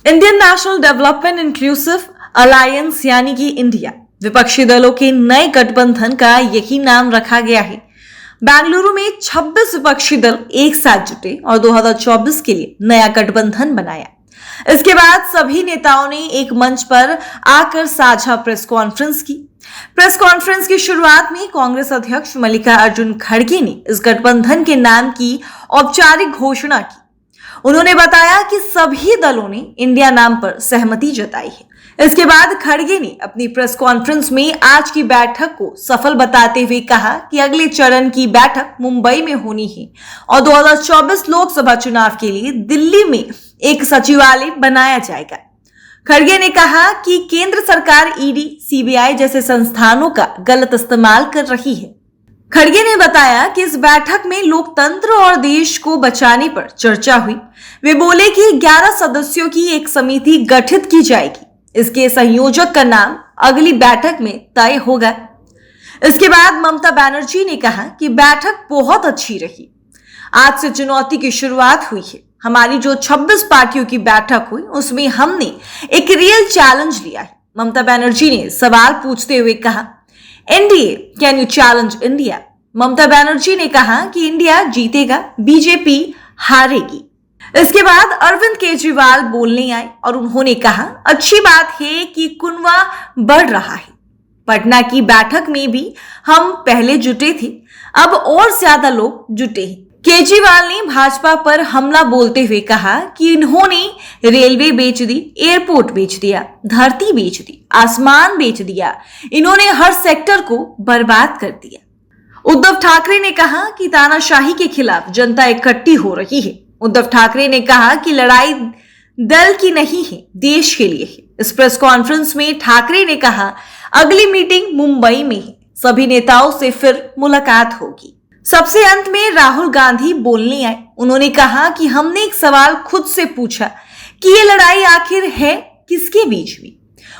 Indian national development inclusive alliance यानी कि India विपक्षी दलों के नए गठबंधन का यही नाम रखा गया है। बेंगलुरु में 26 विपक्षी दल एक साथ जुटे और 2024 के लिए नया गठबंधन बनाया। इसके बाद सभी नेताओं ने एक मंच पर आकर साझा प्रेस कॉन्फ्रेंस की। प्रेस कॉन्फ्रेंस की शुरुआत में कांग्रेस अध्यक्ष मल्लिकार्जुन खड़गे ने इस गठबंधन के नाम की औपचारिक घोषणा की। उन्होंने बताया कि सभी दलों ने इंडिया नाम पर सहमति जताई है। इसके बाद खड़गे ने अपनी प्रेस कॉन्फ्रेंस में आज की बैठक को सफल बताते हुए कहा कि अगले चरण की बैठक मुंबई में होनी है और 2024 लोकसभा चुनाव के लिए दिल्ली में एक सचिवालय बनाया जाएगा। खड़गे ने कहा कि केंद्र सरकार ईडी, सीबीआई जैसे संस्थानों का गलत इस्तेमाल कर रही है। खड़गे ने बताया कि इस बैठक में लोकतंत्र और देश को बचाने पर चर्चा हुई। वे बोले कि 11 सदस्यों की एक समिति गठित की जाएगी। इसके संयोजक का नाम अगली बैठक में तय होगा। इसके बाद ममता बनर्जी ने कहा कि बैठक बहुत अच्छी रही। आज से चुनौती की शुरुआत हुई है। हमारी जो 26 पार्टियों की बैठक हुई उसमें हमने एक रियल चैलेंज लिया है। ममता बनर्जी ने सवाल पूछते हुए कहा, NDA can you challenge India? Mamata Banerjee ने कहा कि इंडिया जीतेगा, बीजेपी हारेगी। इसके बाद अरविंद केजरीवाल बोलने आए और उन्होंने कहा, अच्छी बात है कि कुनवा बढ़ रहा है। पटना की बैठक में भी हम पहले जुटे थे, अब और ज्यादा लोग जुटे हैं। केजरीवाल ने भाजपा पर हमला बोलते हुए कहा कि इन्होंने रेलवे बेच दी, एयरपोर्ट बेच दिया, धरती बेच दी, आसमान बेच दिया। इन्होंने हर सेक्टर को बर्बाद कर दिया। उद्धव ठाकरे ने कहा कि तानाशाही के खिलाफ जनता इकट्ठी हो रही है। उद्धव ठाकरे ने कहा कि लड़ाई दल की नहीं है, देश के लिए है। इस प्रेस कॉन्फ्रेंस में ठाकरे ने कहा, अगली मीटिंग मुंबई में है, सभी नेताओं से फिर मुलाकात होगी। सबसे अंत में राहुल गांधी बोलने आए। उन्होंने कहा कि हमने एक सवाल खुद से पूछा कि ये लड़ाई आखिर है किसके बीच में।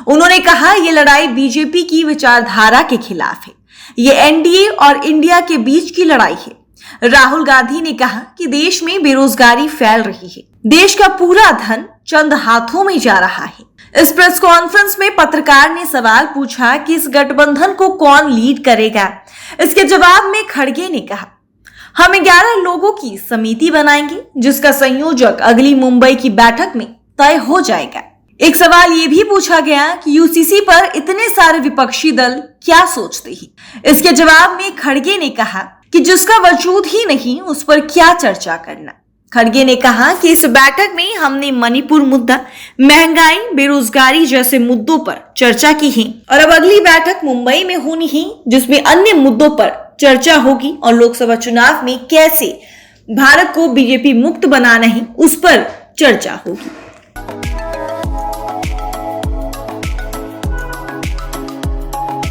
उन्होंने कहा ये लड़ाई बीजेपी की विचारधारा के खिलाफ है, ये एनडीए और इंडिया के बीच की लड़ाई है। राहुल गांधी ने कहा कि देश में बेरोजगारी फैल रही है, देश का पूरा धन चंद हाथों में जा रहा है। इस प्रेस कॉन्फ्रेंस में पत्रकार ने सवाल पूछा कि इस गठबंधन को कौन लीड करेगा। इसके जवाब में खड़गे ने कहा, हम 11 लोगों की समिति बनाएंगे जिसका संयोजक अगली मुंबई की बैठक में तय हो जाएगा। एक सवाल यह भी पूछा गया कि यूसीसी पर इतने सारे विपक्षी दल क्या सोचते हैं। इसके जवाब में खड़गे ने कहा कि जिसका वजूद ही नहीं उस पर क्या चर्चा करना। खड़गे ने कहा कि इस बैठक में हमने मणिपुर मुद्दा, महंगाई, बेरोजगारी जैसे मुद्दों पर चर्चा की है और अब अगली बैठक मुंबई में होनी है जिसमें अन्य मुद्दों पर चर्चा होगी और लोकसभा चुनाव में कैसे भारत को बीजेपी मुक्त बनाना है उस पर चर्चा होगी।